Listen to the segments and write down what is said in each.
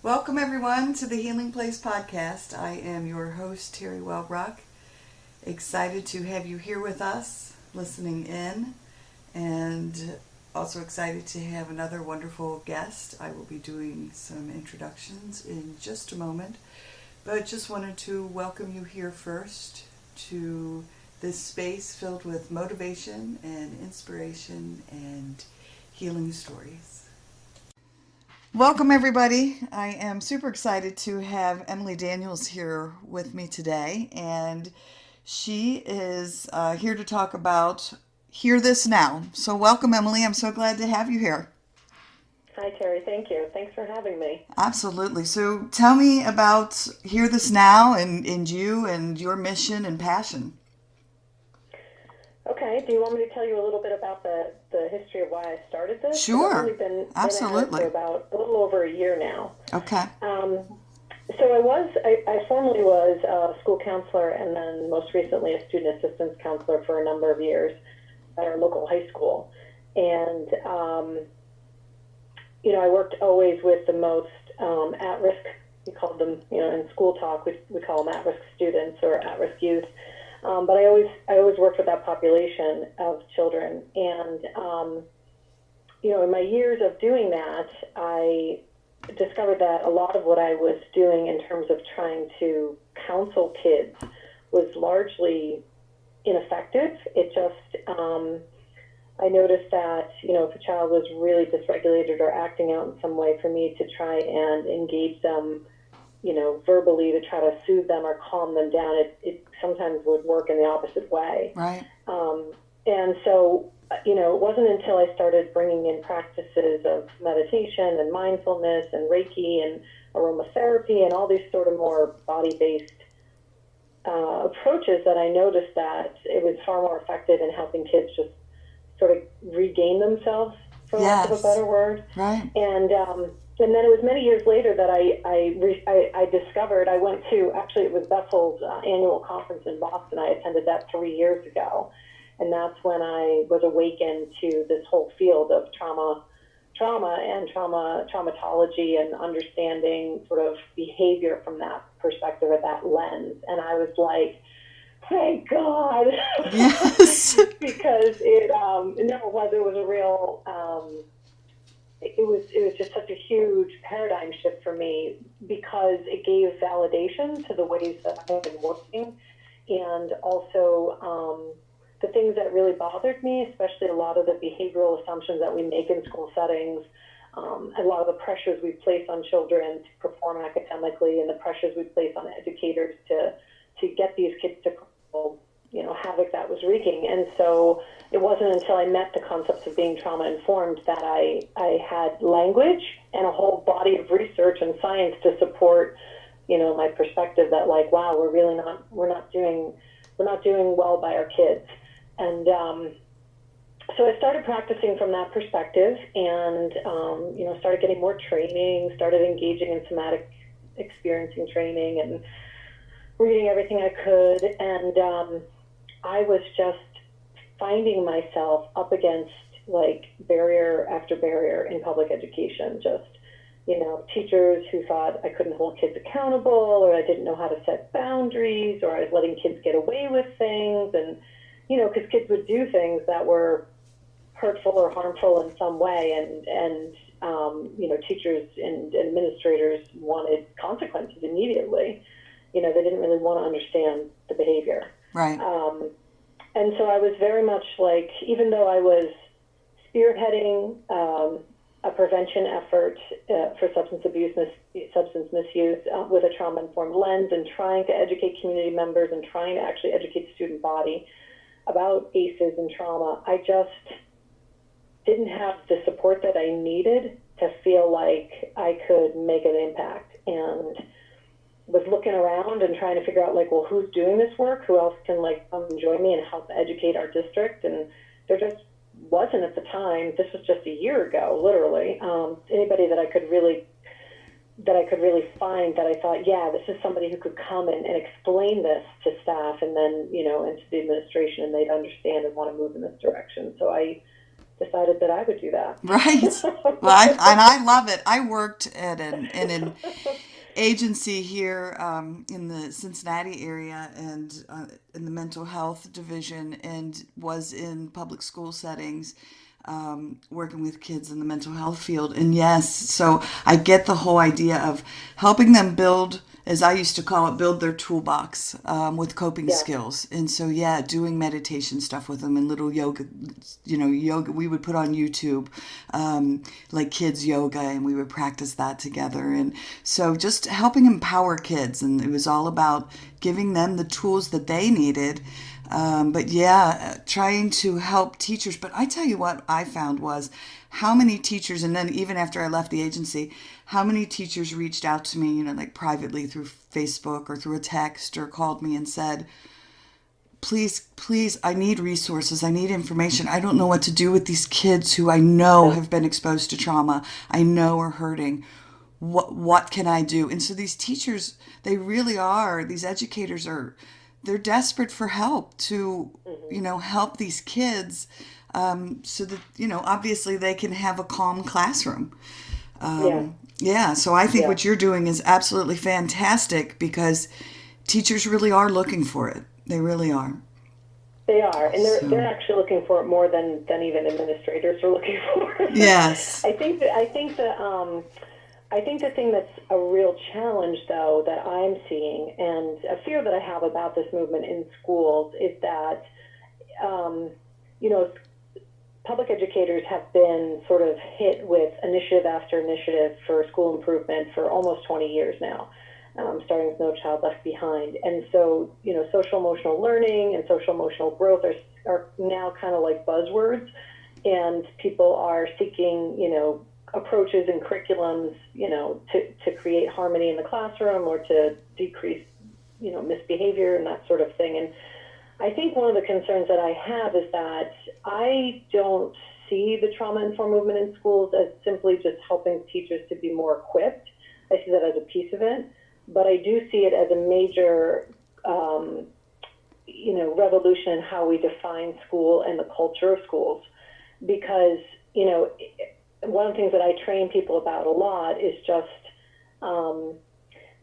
Welcome everyone to the Healing Place podcast. I am your host, Teri Wellbrock. Excited to have you here with us, listening in, and also excited to have another wonderful guest. I will be doing some introductions in just a moment, but just wanted to welcome you here first to this space filled with motivation and inspiration and healing stories. Welcome everybody. I am super excited to have Emily Daniels here with me today, and she is here to talk about HereThisNow. So welcome, Emily. I'm so glad to have you here. Hi, Teri. Thank you. Thanks for having me. Absolutely. So tell me about HereThisNow and you and your mission and passion. Okay. Do you want me to tell you a little bit about the history of why I started this? Sure. I've only been Absolutely. at it for about a little over a year now. Okay. So I formerly was a school counselor and then most recently a student assistance counselor for a number of years at our local high school. And, I worked always with the most at-risk, we called them, in school talk, we call them at-risk students or at-risk youth. But I always worked with that population of children. And, in my years of doing that, I discovered that a lot of what I was doing in terms of trying to counsel kids was largely ineffective. It just, I noticed that, if a child was really dysregulated or acting out in some way, for me to try and engage them, verbally to try to soothe them or calm them down, it sometimes would work in the opposite way. Right. And so, it wasn't until I started bringing in practices of meditation and mindfulness and Reiki and aromatherapy and all these sort of more body-based approaches that I noticed that it was far more effective in helping kids just sort of regain themselves, for lack of a better word. Right. And then it was many years later that I discovered, I went to, actually it was Bethel's annual conference in Boston. I attended that 3 years ago. And that's when I was awakened to this whole field of trauma and traumatology and understanding sort of behavior from that perspective or that lens. And I was like, thank God. Yes. Because it was a real, it was just such a huge paradigm shift for me because it gave validation to the ways that I've been working, and also the things that really bothered me, especially a lot of the behavioral assumptions that we make in school settings, a lot of the pressures we place on children to perform academically, and the pressures we place on educators to get these kids to perform, havoc that was wreaking. And so it wasn't until I met the concepts of being trauma-informed that I had language and a whole body of research and science to support, my perspective that, like, wow, we're not doing well by our kids. And so I started practicing from that perspective and, started getting more training, started engaging in somatic experiencing training and reading everything I could. And I was just finding myself up against, like, barrier after barrier in public education. Just, teachers who thought I couldn't hold kids accountable, or I didn't know how to set boundaries, or I was letting kids get away with things. And, because kids would do things that were hurtful or harmful in some way, and teachers and administrators wanted consequences immediately. They didn't really want to understand the behavior. Right. And so I was very much like, even though I was spearheading a prevention effort for substance misuse with a trauma-informed lens, and trying to educate community members and trying to actually educate the student body about ACEs and trauma, I just didn't have the support that I needed to feel like I could make an impact, and was looking around and trying to figure out, like, well, who's doing this work? Who else can, like, come and join me and help educate our district? And there just wasn't at the time. This was just a year ago, literally. Anybody that I could really find that I thought, yeah, this is somebody who could come and explain this to staff and then, and to the administration, and they'd understand and want to move in this direction. So I decided that I would do that. Right. Well, I love it. I worked at an agency here in the Cincinnati area and in the mental health division, and was in public school settings, working with kids in the mental health field. And yes, so I get the whole idea of helping them build, as I used to call it, build their toolbox with coping skills. And so, yeah, doing meditation stuff with them and little yoga, yoga we would put on YouTube, like kids yoga, and we would practice that together. And so just helping empower kids. And it was all about giving them the tools that they needed. But yeah, trying to help teachers. But I tell you what I found was how many teachers, and then even after I left the agency, how many teachers reached out to me, like privately through Facebook or through a text, or called me and said, please, I need resources. I need information. I don't know what to do with these kids who I know have been exposed to trauma. I know are hurting. What can I do? And so these teachers, they really are, these educators they're desperate for help to, help these kids, so that, obviously they can have a calm classroom. So I think what you're doing is absolutely fantastic, because teachers really are looking for it. They really are. They are, and they're actually looking for it more than even administrators are looking for. Yes. I think the thing that's a real challenge, though, that I'm seeing, and a fear that I have about this movement in schools, is that, public educators have been sort of hit with initiative after initiative for school improvement for almost 20 years now, starting with No Child Left Behind. And so, social emotional learning and social emotional growth are now kind of like buzzwords, and people are seeking, approaches and curriculums, to create harmony in the classroom or to decrease, misbehavior and that sort of thing. And I think one of the concerns that I have is that I don't see the trauma-informed movement in schools as simply just helping teachers to be more equipped. I see that as a piece of it, but I do see it as a major, revolution in how we define school and the culture of schools. Because, one of the things that I train people about a lot is just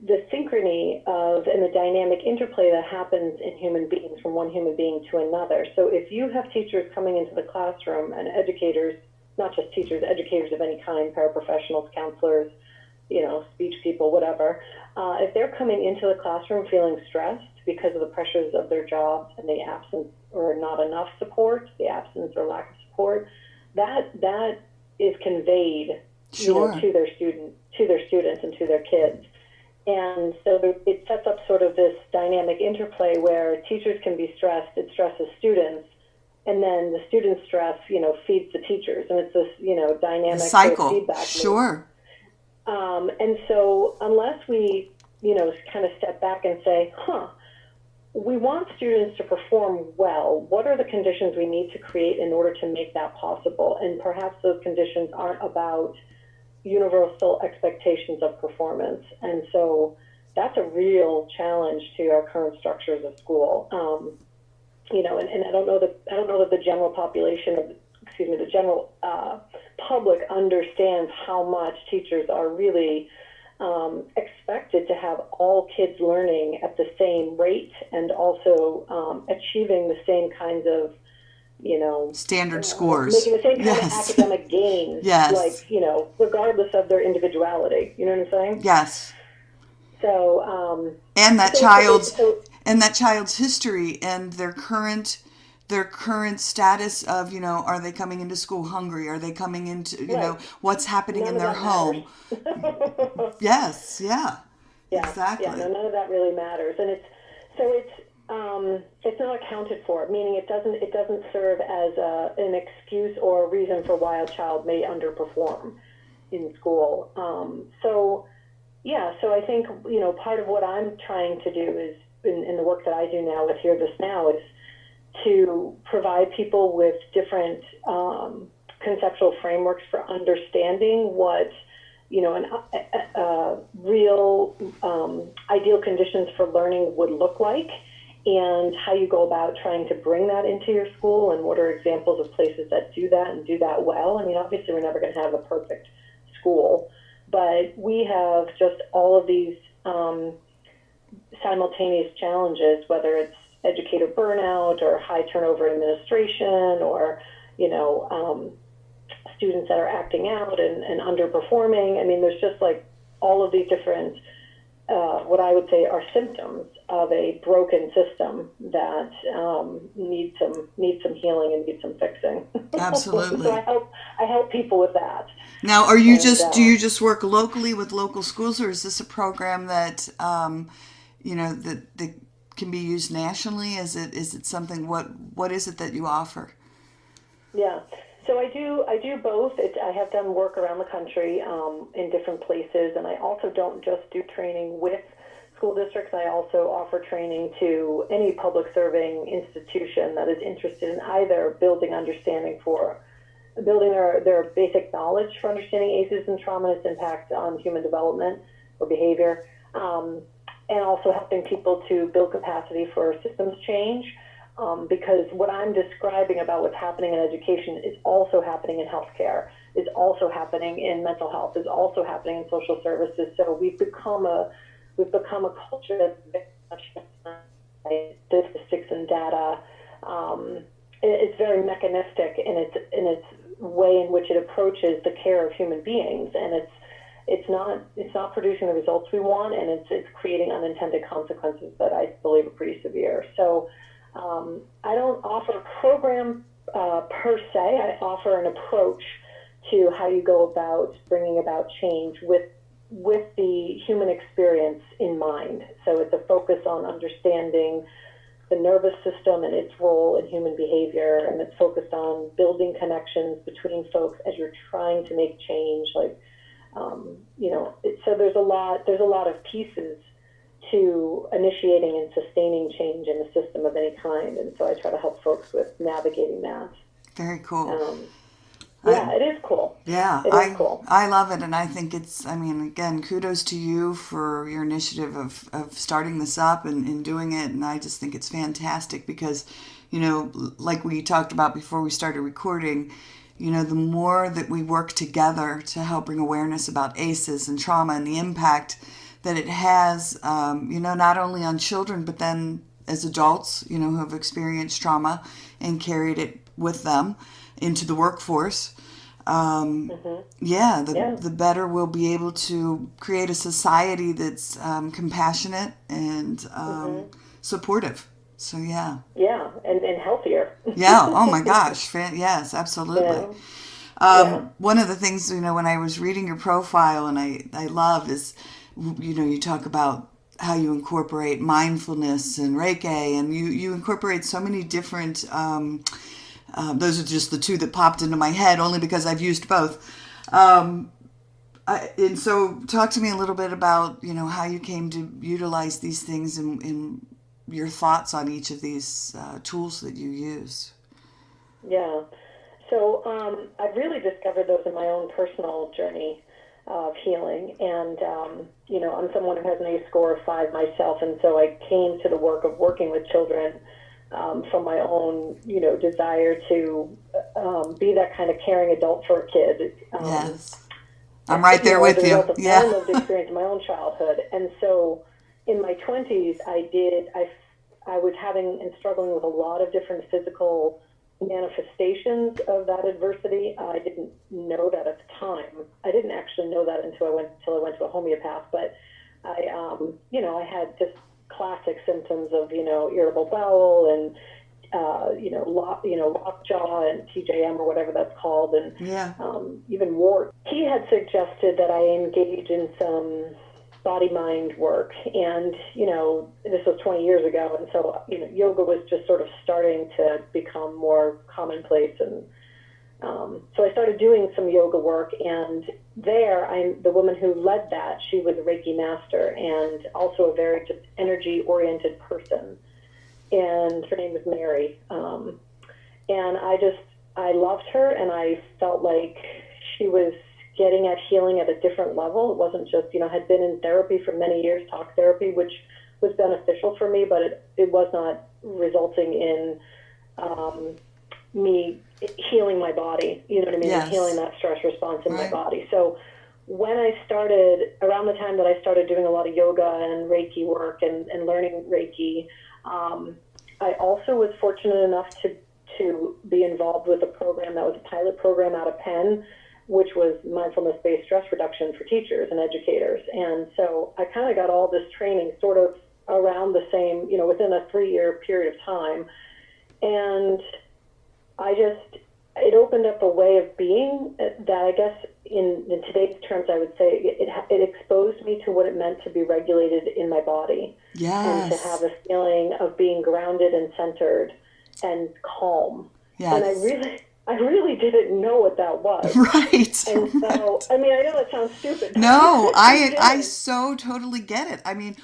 the synchrony of and the dynamic interplay that happens in human beings from one human being to another. So if you have teachers coming into the classroom, and educators, not just teachers, educators of any kind, paraprofessionals, counselors, speech people, whatever, if they're coming into the classroom feeling stressed because of the pressures of their jobs and the absence or not enough support, the absence or lack of support, that is conveyed to their students and to their kids. And so it sets up sort of this dynamic interplay where teachers can be stressed, it stresses students, and then the student stress, feeds the teachers. And it's this, dynamic cycle. Sort of feedback Sure. loop. And so unless we, kind of step back and say, we want students to perform well, what are the conditions we need to create in order to make that possible? And perhaps those conditions aren't about universal expectations of performance. And so that's a real challenge to our current structures of school. And I don't know that the general population the general public understands how much teachers are really expected to have all kids learning at the same rate and also achieving the same kinds of standard scores, making the same kind of academic gains, regardless of their individuality. You know what I'm saying? Yes. So, and that child's history and their current status of, are they coming into school hungry? Are they coming into, what's happening in their home? Yes. Yeah. Exactly. Yeah. None of that really matters, and it's not accounted for, meaning it doesn't serve as an excuse or a reason for why a child may underperform in school. So I think, part of what I'm trying to do is, in the work that I do now with HereThisNow, is to provide people with different conceptual frameworks for understanding what, real ideal conditions for learning would look like, and how you go about trying to bring that into your school, and what are examples of places that do that and do that well. I mean, obviously we're never going to have a perfect school, but we have just all of these simultaneous challenges, whether it's educator burnout or high turnover administration, or students that are acting out and underperforming. I mean, there's just like all of these different what I would say are symptoms of a broken system that needs some healing and needs some fixing. Absolutely. So I help people with that. Now, do you just work locally with local schools, or is this a program that that can be used nationally? Is it something? What is it that you offer? Yeah. So I do both. I have done work around the country in different places, and I also don't just do training with school districts. I also offer training to any public serving institution that is interested in either building their basic knowledge for understanding ACEs and trauma and its impact on human development or behavior, and also helping people to build capacity for systems change. Because what I'm describing about what's happening in education is also happening in healthcare, is also happening in mental health, is also happening in social services. So we've become a culture that's very much statistics and data. It's very mechanistic in its way in which it approaches the care of human beings, and it's not producing the results we want, and it's creating unintended consequences that I believe are pretty severe. So. I don't offer a program per se. I offer an approach to how you go about bringing about change with the human experience in mind. So it's a focus on understanding the nervous system and its role in human behavior, and it's focused on building connections between folks as you're trying to make change. So there's a lot of pieces to initiating and sustaining change in a system of any kind, and so I try to help folks with navigating that. Very cool. It is cool. Yeah, it is cool. I love it, and I think again, kudos to you for your initiative of starting this up and doing it, and I just think it's fantastic because, like we talked about before we started recording, the more that we work together to help bring awareness about ACEs and trauma and the impact that it has, not only on children, but then as adults, who have experienced trauma and carried it with them into the workforce. The better we'll be able to create a society that's compassionate and supportive. So, yeah. Yeah, and healthier. Yeah, oh my gosh. Yes, absolutely. One of the things, when I was reading your profile and I love is, you talk about how you incorporate mindfulness and Reiki, and you incorporate so many different, those are just the two that popped into my head only because I've used both. And so talk to me a little bit about, how you came to utilize these things and your thoughts on each of these tools that you use. Yeah. So I've really discovered those in my own personal journey of healing, and I'm someone who has an ACE score of 5 myself, and so I came to the work of working with children from my own desire to be that kind of caring adult for a kid. Yes, I'm right there with you. Yeah, my own lived experience in my own childhood, and so in my 20s, I was having and struggling with a lot of different physical manifestations of that adversity. I didn't know that at the time. I didn't actually know that until I went to a homeopath. But I had just classic symptoms of irritable bowel and lockjaw and TJM or whatever that's called, and even wart. He had suggested that I engage in some body-mind work, and this was 20 years ago, and so yoga was just sort of starting to become more commonplace, and so I started doing some yoga work, and the woman who led that, she was a Reiki master and also a very just energy-oriented person, and her name was Mary, and I loved her, and I felt like she was getting at healing at a different level. It wasn't just, had been in therapy for many years, talk therapy, which was beneficial for me, but it was not resulting in me healing my body, you know what I mean? Yes. Healing that stress response in my Right. body. So when I started, around the time that I started doing a lot of yoga and Reiki work and learning Reiki, I also was fortunate enough to be involved with a program that was a pilot program out of Penn, which was mindfulness-based stress reduction for teachers and educators. And so I kind of got all this training sort of around the same, you know, within a 3-year period of time. And it opened up a way of being that I guess in today's terms, I would say it exposed me to what it meant to be regulated in my body. Yes. And to have a feeling of being grounded and centered and calm. Yes. And I really didn't know what that was. Right. And so, Right. I mean, I know that sounds stupid. No, I so totally get it. I mean,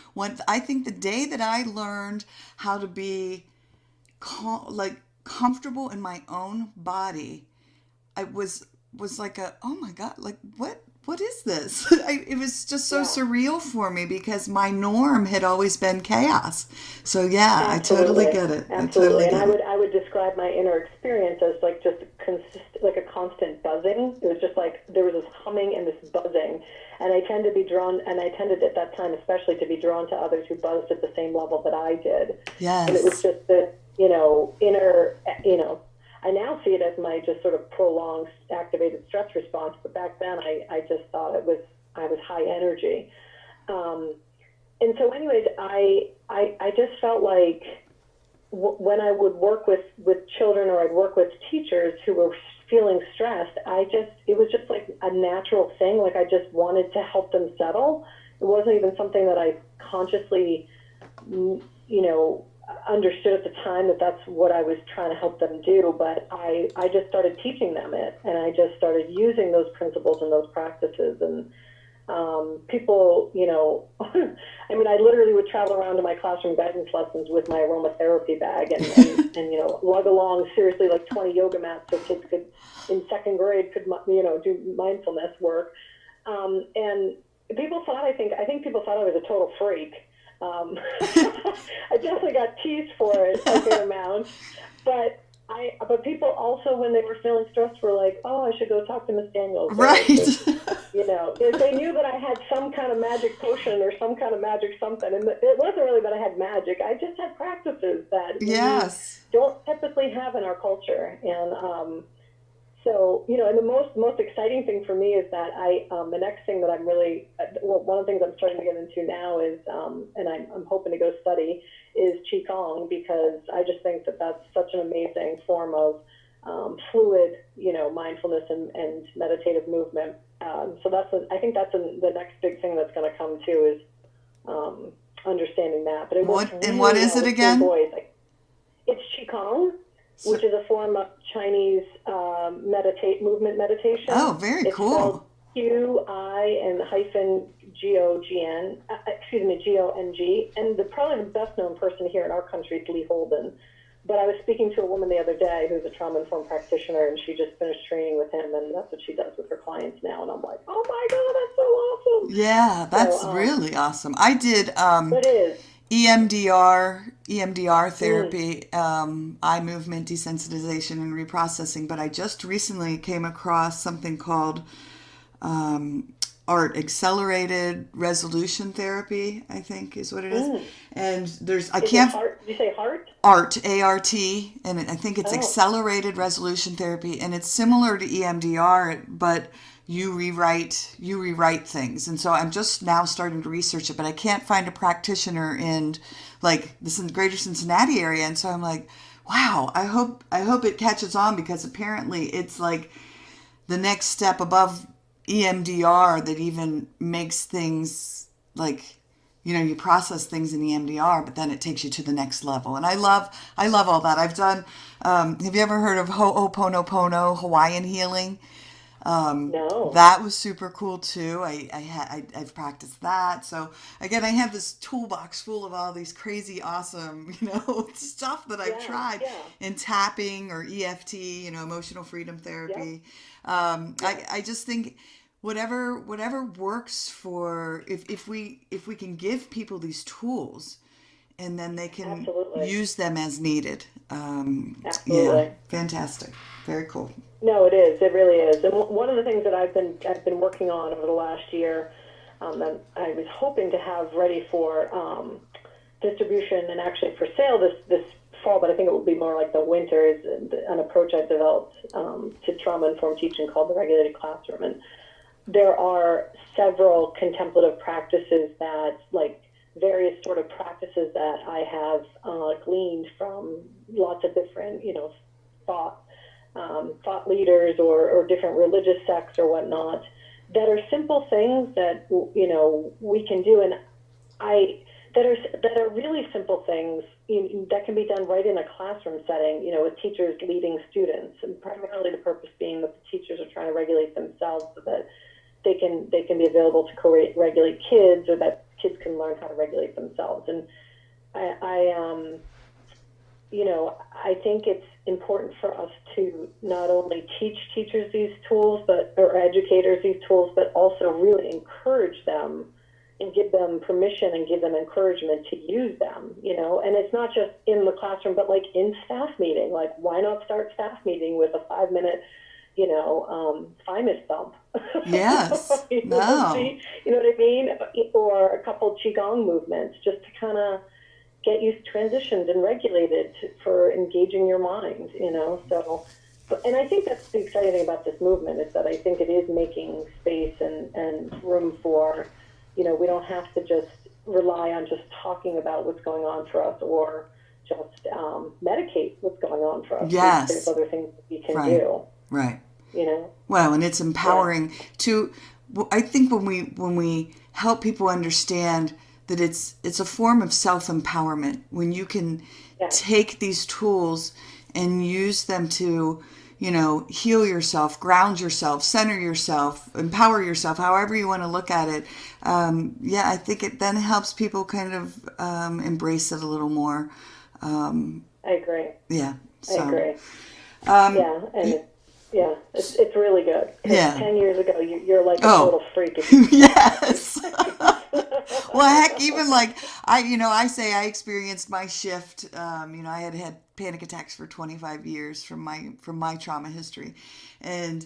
I think the day that I learned how to be comfortable in my own body, I was like oh my God, like what is this? It was just so surreal for me because my norm had always been chaos. So yeah, Absolutely. I totally get it. Absolutely. I totally get it. I would describe my inner experience as like just like a constant buzzing. It was just like there was this humming and this buzzing. And I tended at that time especially to be drawn to others who buzzed at the same level that I did. Yes. And it was just this, you know, inner, you know, I now see it as my just sort of prolonged activated stress response. But back then I just thought I was high energy. And so anyways, I just felt like when I would work with children or I'd work with teachers who were feeling stressed, it was just like a natural thing. Like I just wanted to help them settle. It wasn't even something that I consciously, you know, understood at the time that that's what I was trying to help them do. But I just started teaching them it, and I just started using those principles and those practices. And people, you know, I mean, I literally would travel around to my classroom guidance lessons with my aromatherapy bag and you know, lug along seriously like 20 yoga mats so kids could, in second grade, could, you know, do mindfulness work. And people thought, I think people thought I was a total freak. I definitely got teased for it a fair amount, but people also, when they were feeling stressed, were like, "Oh, I should go talk to Miss Daniels." Right. You know, they knew that I had some kind of magic potion or some kind of magic something, and it wasn't really that I had magic. I just had practices that we don't typically have in our culture, and so, you know, and the most exciting thing for me is that the next thing that I'm really, one of the things I'm starting to get into now is, and I'm hoping to go study, is Qigong, because I just think that that's such an amazing form of fluid, you know, mindfulness and meditative movement. So I think that's the next big thing that's going to come too is understanding that. But it works really what is it again? Boys. It's Qigong, which is a form of Chinese movement meditation. Oh, very cool. Q-I and hyphen G-O-G-N, G-O-N-G. And probably the best known person here in our country is Lee Holden. But I was speaking to a woman the other day who's a trauma-informed practitioner, and she just finished training with him, and that's what she does with her clients now. And I'm like, oh my God, that's so awesome. Yeah, that's really awesome. I did it is. EMDR therapy, eye movement desensitization and reprocessing, but I just recently came across something called ART, accelerated resolution therapy, I think is what it is. And there's Did you say heart? ART, A-R-T, and I think it's accelerated resolution therapy, and it's similar to EMDR, but you rewrite things. And so I'm just now starting to research it, but I can't find a practitioner in like the greater Cincinnati area. And so I'm like, wow, I hope it catches on, because apparently it's like the next step above EMDR that even makes things like, you know, you process things in EMDR, but then it takes you to the next level. And I love all that. I've done, have you ever heard of Oponopono, Hawaiian healing? No. That was super cool too. I've practiced that. So again, I have this toolbox full of all these crazy, awesome, you know, stuff that I've tried in tapping or EFT, you know, emotional freedom therapy. I just think whatever works for, if we can give people these tools and then they can Absolutely. use them as needed. Absolutely. Yeah, fantastic. Very cool. No, it is. It really is. And one of the things that I've been working on over the last year, that I was hoping to have ready for distribution and actually for sale this fall, but I think it will be more like the winter, is an approach I've developed to trauma-informed teaching called the regulated classroom. And there are several contemplative practices that, like various sort of practices that I have gleaned from lots of different, thought leaders or different religious sects or whatnot, that are simple things that we can do, and that are really simple things that can be done right in a classroom setting, with teachers leading students, and primarily the purpose being that the teachers are trying to regulate themselves so that they can be available to co-regulate kids, or that kids can learn how to regulate themselves. And I think it's important for us to not only teach teachers these tools, or educators these tools, but also really encourage them and give them permission and give them encouragement to use them, and it's not just in the classroom, but like in staff meeting. Like, why not start staff meeting with a 5-minute, thymus thump? Yes. No. You know what I mean? Or a couple qigong movements, just to kind of get you transitioned and regulated for engaging your mind, So, and I think that's the exciting thing about this movement, is that I think it is making space and room for, we don't have to just rely on just talking about what's going on for us, or just medicate what's going on for us. Yes. There's other things that we can Right. do. Right. Well, and it's empowering to, I think when we help people understand that it's a form of self-empowerment, when you can take these tools and use them to, heal yourself, ground yourself, center yourself, empower yourself, however you want to look at it. I think it then helps people kind of embrace it a little more. I agree. Yeah. I agree. It's really good. 10 years ago, you're like a total freak. Yes. Well, heck, even like I say I experienced my shift. I had panic attacks for 25 years from my trauma history, and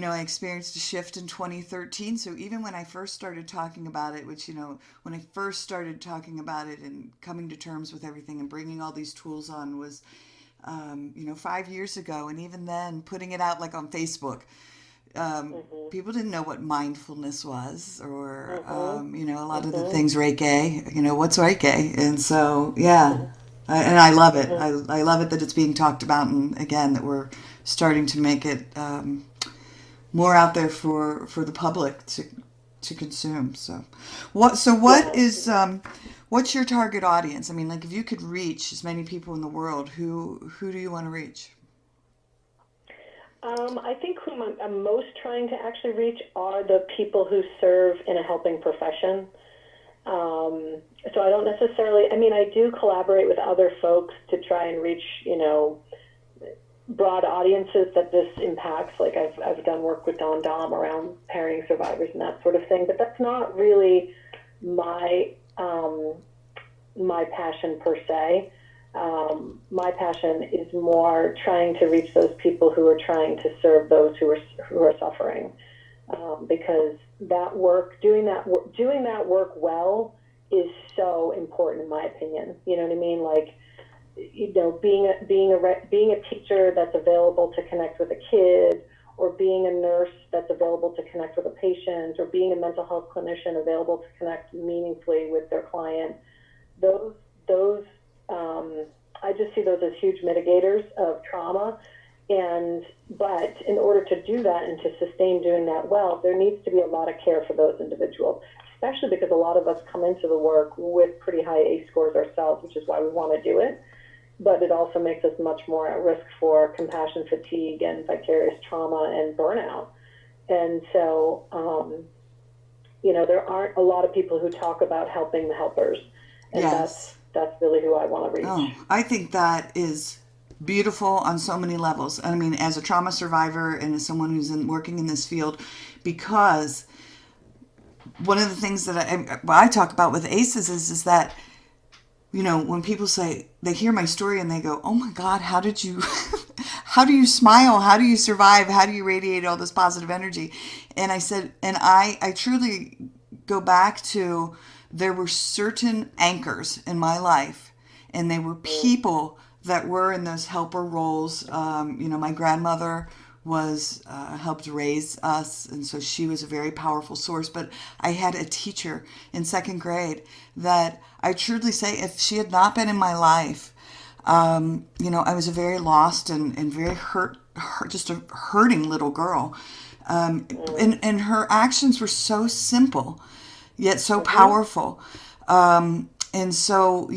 I experienced a shift in 2013. So even when I first started talking about it, when I first started talking about it and coming to terms with everything and bringing all these tools on was, 5 years ago, and even then putting it out like on Facebook. People didn't know what mindfulness was, or a lot of the things Reiki. What's Reiki? And so and I love it. I love it that it's being talked about, and again that we're starting to make it more out there for the public to consume. So what's your target audience? I mean, like, if you could reach as many people in the world, who do you want to reach? I think who I'm most trying to actually reach are the people who serve in a helping profession. So I don't necessarily, I do collaborate with other folks to try and reach, broad audiences that this impacts. Like I've done work with Dom around parenting survivors and that sort of thing, but that's not really my passion per se. My passion is more trying to reach those people who are trying to serve those who are suffering, because doing that work well is so important, in my opinion. You know what I mean? Like, being a teacher that's available to connect with a kid, or being a nurse that's available to connect with a patient, or being a mental health clinician available to connect meaningfully with their client. Those I just see those as huge mitigators of trauma. But in order to do that and to sustain doing that well, there needs to be a lot of care for those individuals, especially because a lot of us come into the work with pretty high ACE scores ourselves, which is why we want to do it. But it also makes us much more at risk for compassion fatigue and vicarious trauma and burnout. And so, there aren't a lot of people who talk about helping the helpers. And that's really who I want to reach. Oh, I think that is beautiful on so many levels. I mean, as a trauma survivor and as someone who's working in this field, because one of the things that I talk about with ACEs is that when people say, they hear my story and they go, oh my God, how did you, how do you smile? How do you survive? How do you radiate all this positive energy? And I said, and I truly go back to, there were certain anchors in my life, and they were people that were in those helper roles. My grandmother was helped raise us, and so she was a very powerful source. But I had a teacher in second grade that I truly say, if she had not been in my life, I was a very lost and very hurt, just a hurting little girl. And her actions were so simple, yet so powerful. And so,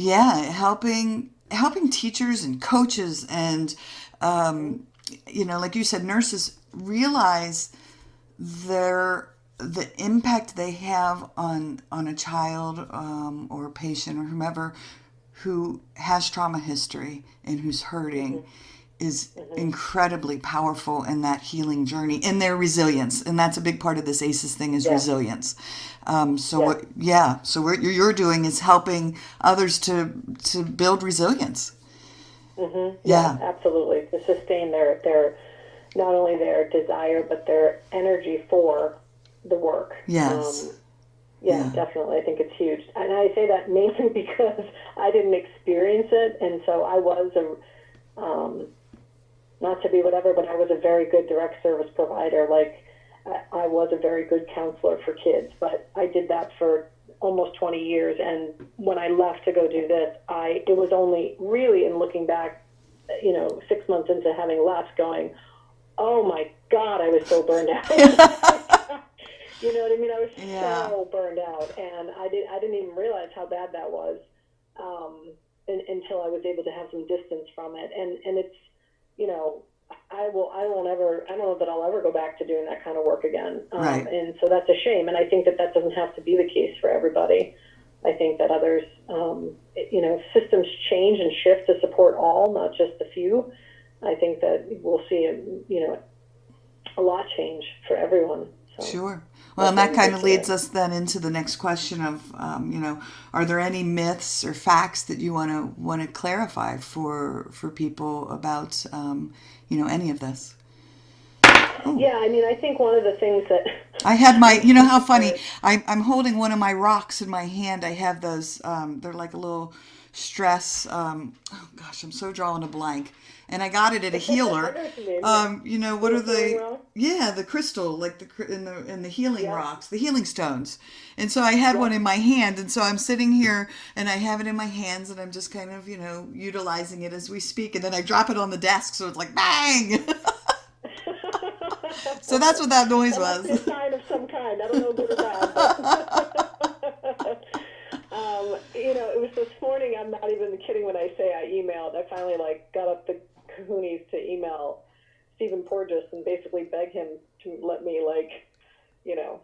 helping teachers and coaches and, like you said, nurses realize the impact they have on a child or a patient or whomever who has trauma history and who's hurting is incredibly powerful in that healing journey, in their resilience. And that's a big part of this ACEs thing is resilience. What you're doing is helping others to build resilience. Yeah, absolutely. To sustain their not only their desire, but their energy for the work. Yes. Definitely. I think it's huge. And I say that mainly because I didn't experience it. And so I was not to be whatever, but I was a very good direct service provider. Like, I was a very good counselor for kids, but I did that for almost 20 years. And when I left to go do this, it was only really in looking back, 6 months into having left, going, oh my God, I was so burned out. You know what I mean? I was so burned out, and I didn't even realize how bad that was until I was able to have some distance from it. And it's, I don't know that I'll ever go back to doing that kind of work again. Right. And so that's a shame. And I think that doesn't have to be the case for everybody. I think that others, systems change and shift to support all, not just a few. I think that we'll see, a lot change for everyone. So. Sure. Well, and that kind of leads us then into the next question of, are there any myths or facts that you want to clarify for people about, any of this? Oh. Yeah, I think one of the things that I had my, how funny, I'm holding one of my rocks in my hand. I have those, they're like a little stress, I'm so drawing a blank. And I got it at a healer. What are the crystal, like in the healing rocks, the healing stones. And so I had one in my hand, and so I'm sitting here and I have it in my hands, and I'm just kind of, utilizing it as we speak, and then I drop it on the desk, so it's like bang. So that's what that noise was. It's a sign of some kind. I don't know good or bad. It was this morning. I'm not even kidding when I say I emailed. I finally got up the kahunas to email Stephen Porges and basically beg him to let me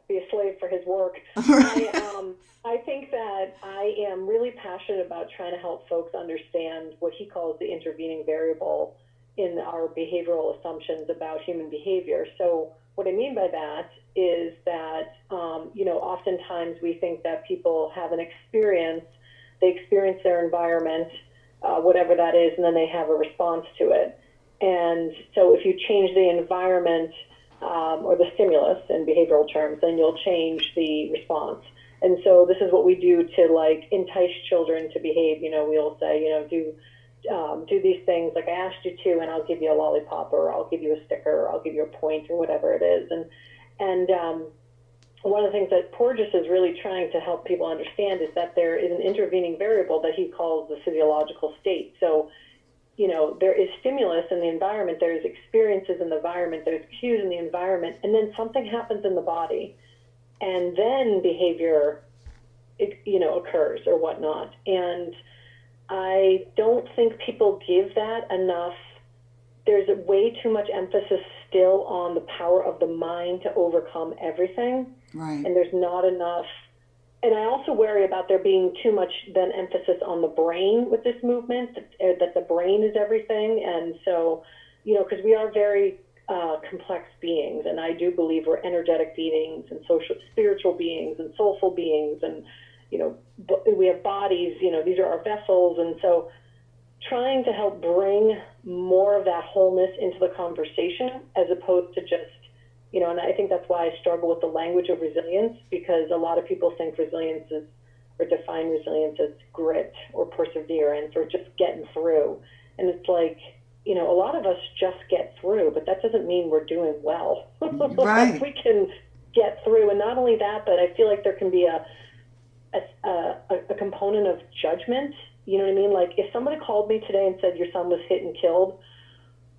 be a slave for his work. I think that I am really passionate about trying to help folks understand what he calls the intervening variable in our behavioral assumptions about human behavior. So what I mean by that is that, oftentimes we think that people have an experience, they experience their environment, whatever that is, and then they have a response to it. And so if you change the environment or the stimulus in behavioral terms, then you'll change the response. And so this is what we do to entice children to behave. We'll say, do these things like I asked you to, and I'll give you a lollipop, or I'll give you a sticker, or I'll give you a point, or whatever it is. And one of the things that Porges is really trying to help people understand is that there is an intervening variable that he calls the physiological state. So, there is stimulus in the environment, there's experiences in the environment, there's cues in the environment, and then something happens in the body, and then behavior, occurs or whatnot. And I don't think people give that enough. There's way too much emphasis still on the power of the mind to overcome everything. Right. And there's not enough. And I also worry about there being too much then emphasis on the brain with this movement, that the brain is everything. And so, because we are very complex beings, and I do believe we're energetic beings and social, spiritual beings and soulful beings, and we have bodies, these are our vessels. And so trying to help bring more of that wholeness into the conversation as opposed to just, and I think that's why I struggle with the language of resilience, because a lot of people think resilience is, or define resilience as grit or perseverance or just getting through. And it's like, a lot of us just get through, but that doesn't mean we're doing well. Right. We can get through. And not only that, but I feel like there can be a component of judgment. You know what I mean? Like if somebody called me today and said your son was hit and killed,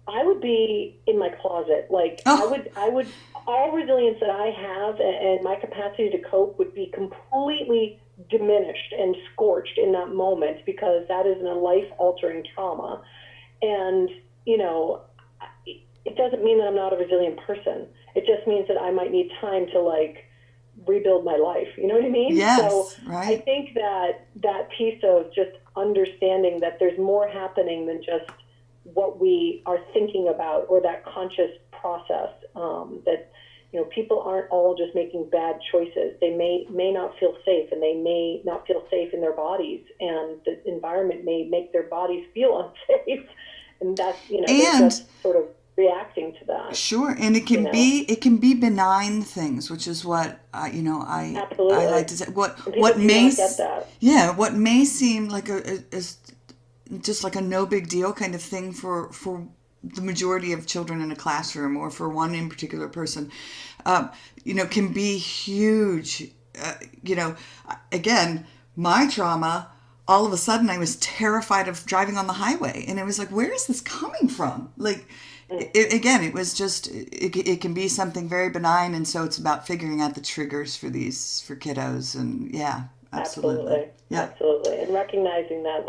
I would be in my closet. Like I would, all resilience that I have and my capacity to cope would be completely diminished and scorched in that moment, because that is a life-altering trauma. And, it doesn't mean that I'm not a resilient person. It just means that I might need time to rebuild my life. You know what I mean? Yes, so right. I think that piece of just understanding that there's more happening than just what we are thinking about, or that conscious process, that, people aren't all just making bad choices. They may not feel safe, and they may not feel safe in their bodies, and the environment may make their bodies feel unsafe. And that's, they're just sort of reacting to that. Sure. And it can be benign things, which is what, I like to say. What may seem like just like a no big deal kind of thing for the majority of children in a classroom, or for one in particular person, can be huge. Again, my trauma, all of a sudden I was terrified of driving on the highway, and it was like, where is this coming from? Like, it was just, it can be something very benign. And so it's about figuring out the triggers for kiddos. And yeah, absolutely. Yeah. Absolutely. And recognizing that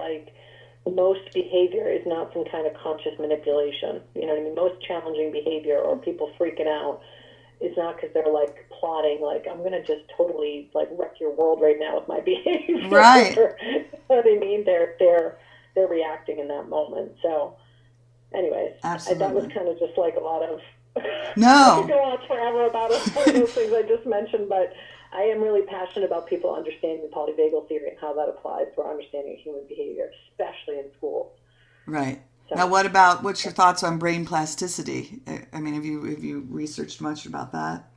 most behavior is not some kind of conscious manipulation. You know what I mean? Most challenging behavior, or people freaking out, is not because they're plotting, I'm going to just totally wreck your world right now with my behavior. Right. You know what I mean? They're reacting in that moment. So anyways, that was kind of just a lot of, no. I could go on forever about those things I just mentioned, but I am really passionate about people understanding polyvagal theory and how that applies to our understanding of human behavior, especially in schools. Right. So, now, what's your thoughts on brain plasticity? I mean, have you researched much about that?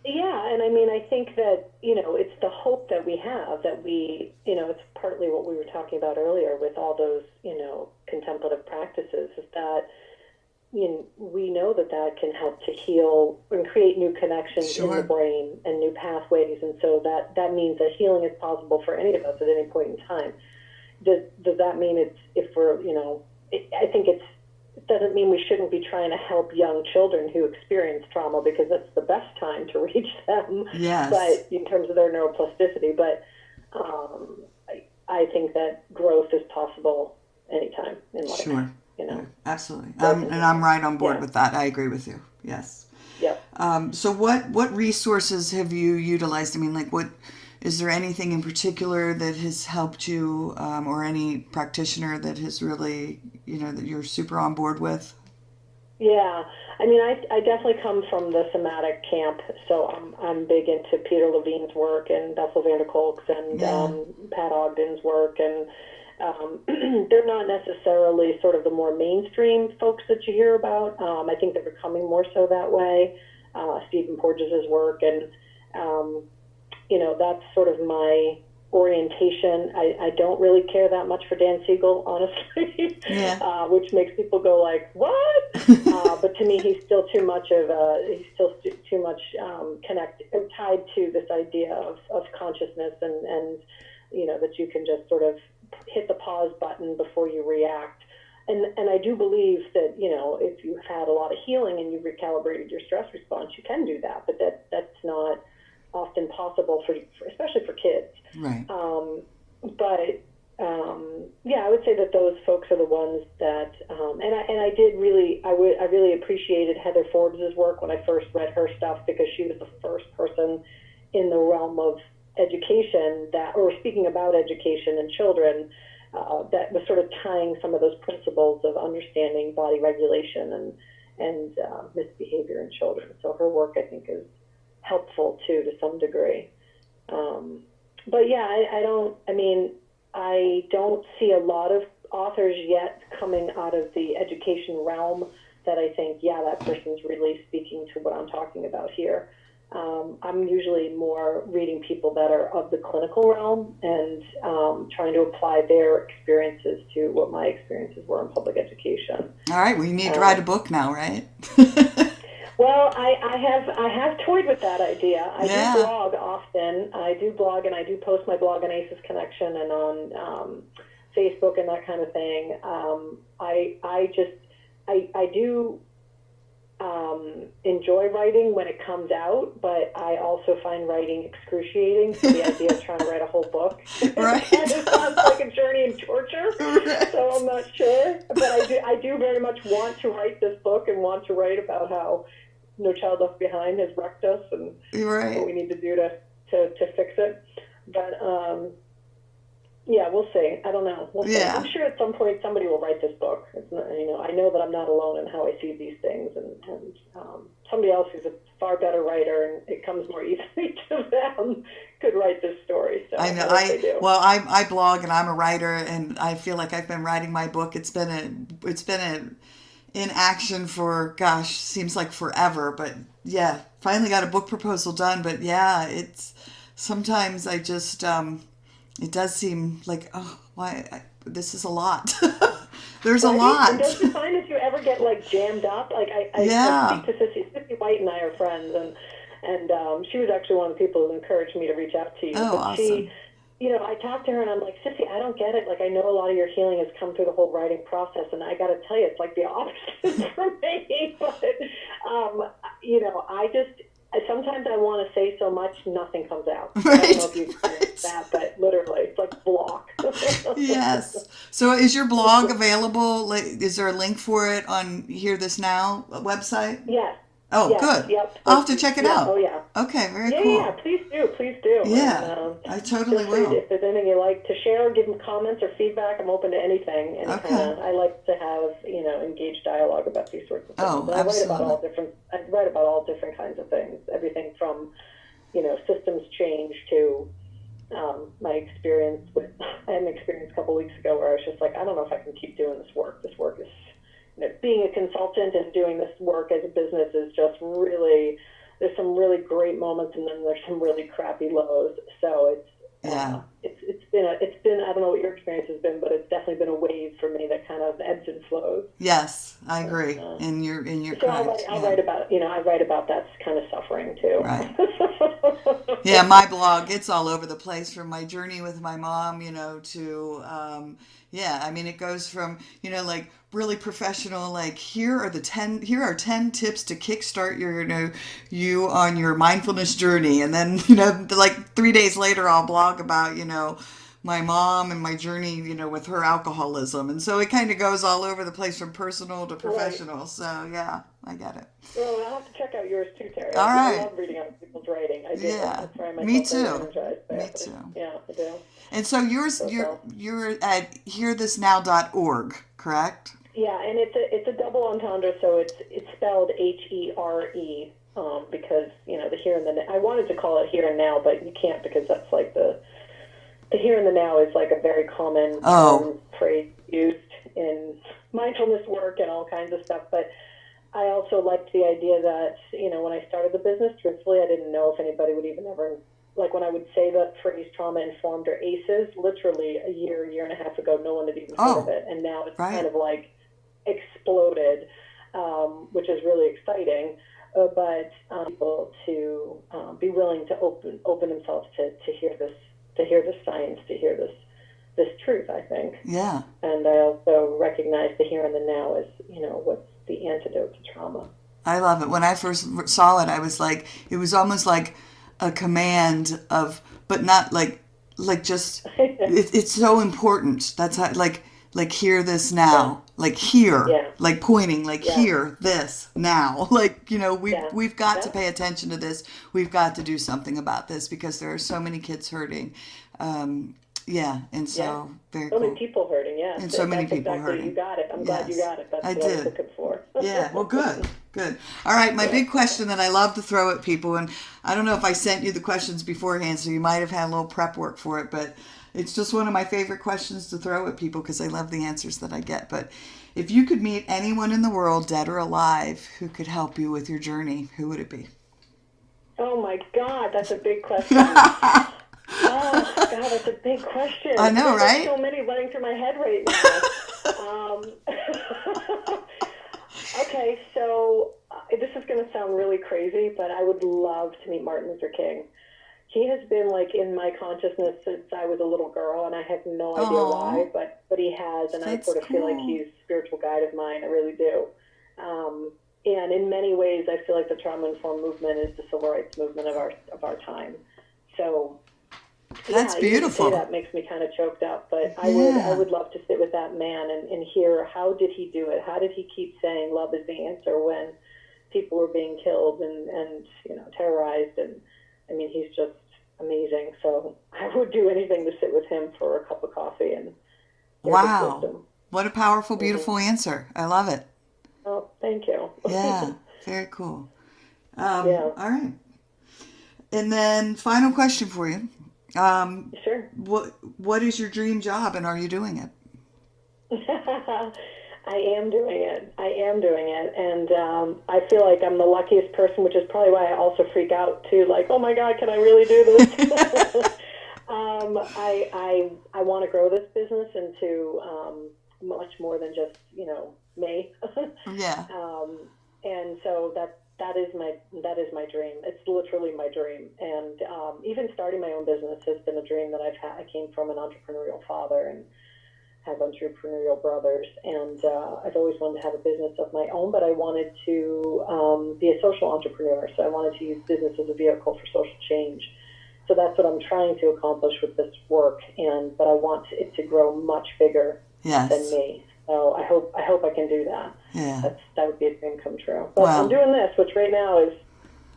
Yeah, and I mean, I think that, it's the hope that we have, that we, it's partly what we were talking about earlier with all those, contemplative practices, is that, we know that can help to heal and create new connections in the brain and new pathways. And so that means that healing is possible for any of us at any point in time. Does that mean I think it doesn't mean we shouldn't be trying to help young children who experience trauma, because that's the best time to reach them. Yes. But in terms of their neuroplasticity, but I think that growth is possible anytime in life. Sure. Absolutely. And I'm right on board with that. I agree with you. Yes. Yep. So what resources have you utilized? I mean, is there anything in particular that has helped you, or any practitioner that has really, that you're super on board with? Yeah. I mean, I definitely come from the somatic camp, so I'm big into Peter Levine's work and Bessel van der Kolk's and Pat Ogden's work, and they're not necessarily sort of the more mainstream folks that you hear about. I think they're becoming more so that way. Stephen Porges' work, and that's sort of my orientation. I don't really care that much for Dan Siegel, honestly, which makes people go what? But to me, he's still too much tied to this idea of consciousness and that you can just sort of hit the pause button before you react. And I do believe that, if you've had a lot of healing and you've recalibrated your stress response, you can do that, but that's not often possible especially for kids. Right. I would say that those folks are the ones that, I really appreciated Heather Forbes' work when I first read her stuff, because she was the first person in the realm of education or speaking about education and children, that was sort of tying some of those principles of understanding body regulation and misbehavior in children. So her work, I think, is helpful too, to some degree. but yeah, I don't see a lot of authors yet coming out of the education realm that I think, yeah, that person's really speaking to what I'm talking about here. I'm usually more reading people that are of the clinical realm and trying to apply their experiences to what my experiences were in public education. All right, well, you need to write a book now, right? Well, I have toyed with that idea. I Yeah. do blog often. I do blog, and I do post my blog on ACES Connection and on Facebook and that kind of thing. I do enjoy writing when it comes out, but I also find writing excruciating. So the idea of trying to write a whole book Right. kind of sounds like a journey in torture. Right. So I'm not sure, but I do very much want to write this book and want to write about how No Child Left Behind has wrecked us and Right. what we need to do to fix it. But yeah, we'll see. I don't know. We'll see. Yeah. I'm sure at some point somebody will write this book. It's not, I know that I'm not alone in how I see these things, and somebody else who's a far better writer and it comes more easily to them could write this story. So I know. hope they do. I blog and I'm a writer, and I feel like I've been writing my book. It's been in action for, gosh, seems like forever, but yeah, finally got a book proposal done. But yeah, it's sometimes I just it does seem like, oh, why this is a lot. There's a lot. And don't you find that you ever get like jammed up? Like I speak to Sissy White, and I are friends, and she was actually one of the people who encouraged me to reach out to you. Oh, but awesome. I talked to her and I'm like, Sissy, I don't get it. Like, I know a lot of your healing has come through the whole writing process, and I got to tell you, it's like the opposite for me. But, sometimes I want to say so much, nothing comes out. Right. I don't know if you experienced that, but literally, it's like block. Yes. So is your blog available? Like, is there a link for it on HereThisNow website? Yes. Oh, Yes, good. Yep. I'll have to check it out. Oh, yeah. Okay, very Yeah, cool. yeah, please do. Yeah, And, I totally feel free will. if there's anything you'd like to share, give them comments or feedback, I'm open to anything. And Okay. I like to have, engaged dialogue about these sorts of things. Oh, And I write about absolutely. all different kinds of things. Everything from, systems change to my experience with, I had an experience a couple weeks ago where I was just like, I don't know if I can keep doing this work. This work is, being a consultant and doing this work as a business is just really, there's some really great moments and then there's some really crappy lows. So it's been I don't know what your experience has been, but it's definitely been a wave for me that kind of ebbs and flows. Yes, I agree. And you're So correct. I'll write about I write about that kind of suffering too. Right. Yeah, my blog, it's all over the place, from my journey with my mom, to it goes from, like really professional, like here are 10 tips to kickstart you on your mindfulness journey. And then, like 3 days later, I'll blog about, my mom and my journey, with her alcoholism. And so it kind of goes all over the place from personal to professional. Right. So yeah, I get it. Well, I'll have to check out yours too, Teri. All right. I love reading other people's writing. I do. Yeah. Me too. Me too. Yeah, I do. And so you're at HereThisNow.org, correct? Yeah, and it's a double entendre, so it's spelled HERE, because the here and the now. I wanted to call it here and now, but you can't, because that's like the here and the now is like a very common phrase used in mindfulness work and all kinds of stuff. But I also liked the idea that when I started the business, truthfully, I didn't know if anybody would even ever. Like when I would say the phrase trauma-informed or ACEs, literally a year and a half ago, no one had even heard of it. And now it's kind of like exploded, which is really exciting. But people to be willing to open themselves to hear this science, to hear this truth, I think. Yeah. And I also recognize the here and the now as, what's the antidote to trauma. I love it. When I first saw it, I was like, it was almost like a command of, but not like just, it's so important. That's how, like hear this now, like here, like pointing, like here, this now, like, we've got to pay attention to this. We've got to do something about this because there are so many kids hurting. Yeah, and so very So many cool. people hurting, yes. And so many That's people exactly, hurting. you got it. I'm glad you Yes, got it. That's I what I was did. looking for. Yeah, well, good, good. All right, my big question that I love to throw at people, and I don't know if I sent you the questions beforehand, so you might have had a little prep work for it, but it's just one of my favorite questions to throw at people because I love the answers that I get. But if you could meet anyone in the world, dead or alive, who could help you with your journey, who would it be? Oh my God, that's a big question. Oh God, that's a big question. I know, There's like right? so many running through my head right now. Okay, so this is going to sound really crazy, but I would love to meet Martin Luther King. He has been like in my consciousness since I was a little girl, and I have no idea why, Oh, but he has, and I that's sort of feel like cool. he's a spiritual guide of mine. I really do. And in many ways, I feel like the trauma-informed movement is the civil rights movement of our time. So, That's yeah, even to say beautiful. that makes me kind of choked up. But I Yeah. would love to sit with that man and hear, how did he do it? How did he keep saying love is the answer when people were being killed and terrorized? And I mean, he's just amazing. So I would do anything to sit with him for a cup of coffee and hear his Wow. wisdom. What a powerful, beautiful answer. I love it. Oh, thank you. Yeah, very cool. Yeah, All right. And then final question for you. sure. What is your dream job and are you doing it? I am doing it. I am doing it. And I feel like I'm the luckiest person, which is probably why I also freak out too. Like, oh my God, can I really do this? I want to grow this business into much more than just, me. Yeah. And so that is my dream. It's literally my dream. And even starting my own business has been a dream that I've had. I came from an entrepreneurial father and have entrepreneurial brothers, and I've always wanted to have a business of my own, but I wanted to be a social entrepreneur. So I wanted to use business as a vehicle for social change. So that's what I'm trying to accomplish with this work, but I want it to grow much bigger than Yes. me. So I hope I can do that. Yeah. That would be a dream come true. But Well, I'm doing this, which right now is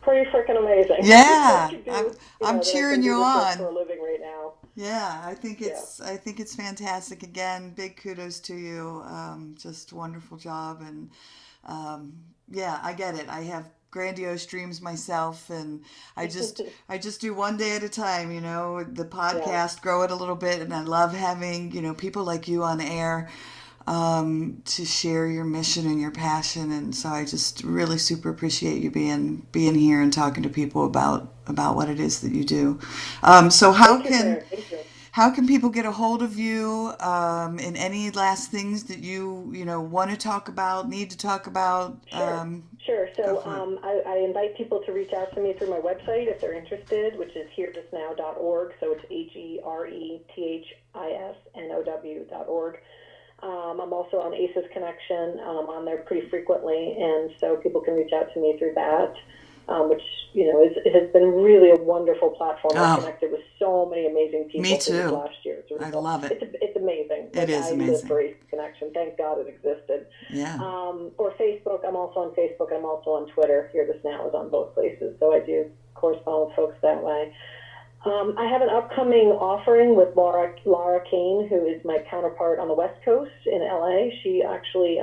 pretty freaking amazing. yeah. I'm That I cheering can do you this work for a on. living right now. Yeah, I think Yeah. it's fantastic. Again, big kudos to you. Just wonderful job, and yeah, I get it. I have grandiose dreams myself, and I just do one day at a time. The Yeah. podcast, grow it a little bit, and I love having people like you on air to share your mission and your passion. And so I just really super appreciate you being here and talking to people about what it is that you do. So Thank you, Teri. Thank you. how can people get a hold of you? And any last things that you want to talk about, need to talk about? Sure. Go So for it. I invite people to reach out to me through my website if they're interested, which is HereThisNow.org. So it's HereThisNow.org. I'm also on ACES Connection. I'm on there pretty frequently, and so people can reach out to me through that, which has been really a wonderful platform. I've Oh, connected with so many amazing me people through this too. last year. I love it. It's amazing. It is I live for amazing. ACES Connection. Thank God it existed. Yeah. Or Facebook. I'm also on Facebook. I'm also on Twitter. Here This Now is on both places, so I do correspond with folks that way. I have an upcoming offering with Laura Kane, who is my counterpart on the West Coast in LA. She actually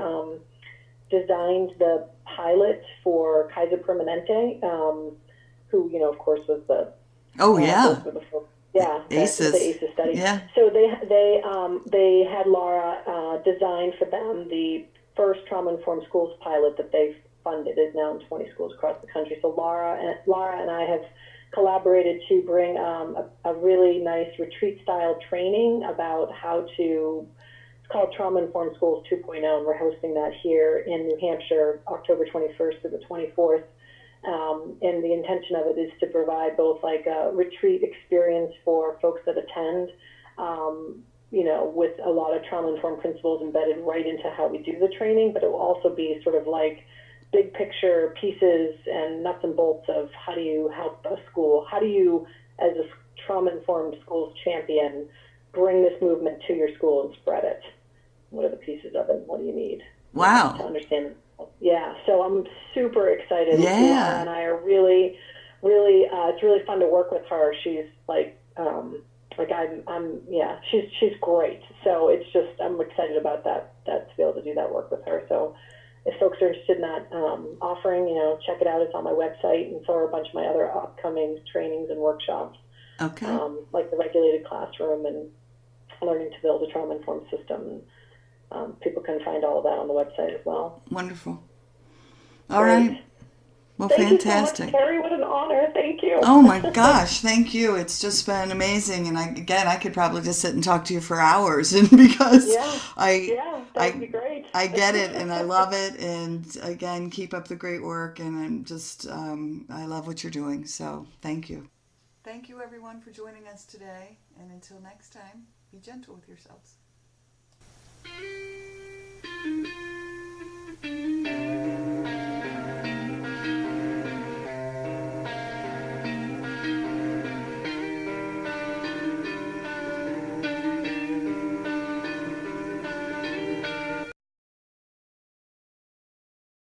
designed the pilot for Kaiser Permanente, who, of course, was the Oh yeah. the Aces. ACEs study. Yeah. So they had Laura design for them the first trauma-informed schools pilot that they've funded. Is now in 20 schools across the country. So Laura and I have collaborated to bring a really nice retreat-style training about how to. It's called Trauma-Informed Schools 2.0, and we're hosting that here in New Hampshire, October 21st through the 24th. And the intention of it is to provide both like a retreat experience for folks that attend, with a lot of trauma-informed principles embedded right into how we do the training, but it will also be sort of like big picture pieces and nuts and bolts of how do you help a school, how do you, as a trauma-informed schools champion, bring this movement to your school and spread it. What are the pieces of it? What do you need to Wow. understand it? Yeah, so I'm super excited. Yeah. Laura and I are really, really, it's really fun to work with her. She's like yeah, she's great. So it's just, I'm excited about that to be able to do that work with her. So if folks are interested in that offering, check it out. It's on my website, and so are a bunch of my other upcoming trainings and workshops, Okay. like the regulated classroom and learning to build a trauma-informed system. People can find all of that on the website as well. Wonderful. All right. Well, fantastic. Thank you so much, Teri. What an honor. Thank you. Oh my gosh, thank you. It's just been amazing, and I could probably just sit and talk to you for hours, and because that'd be great. I get it, and I love it, and again, keep up the great work, and I'm just I love what you're doing. So thank you. Thank you, everyone, for joining us today, and until next time, be gentle with yourselves.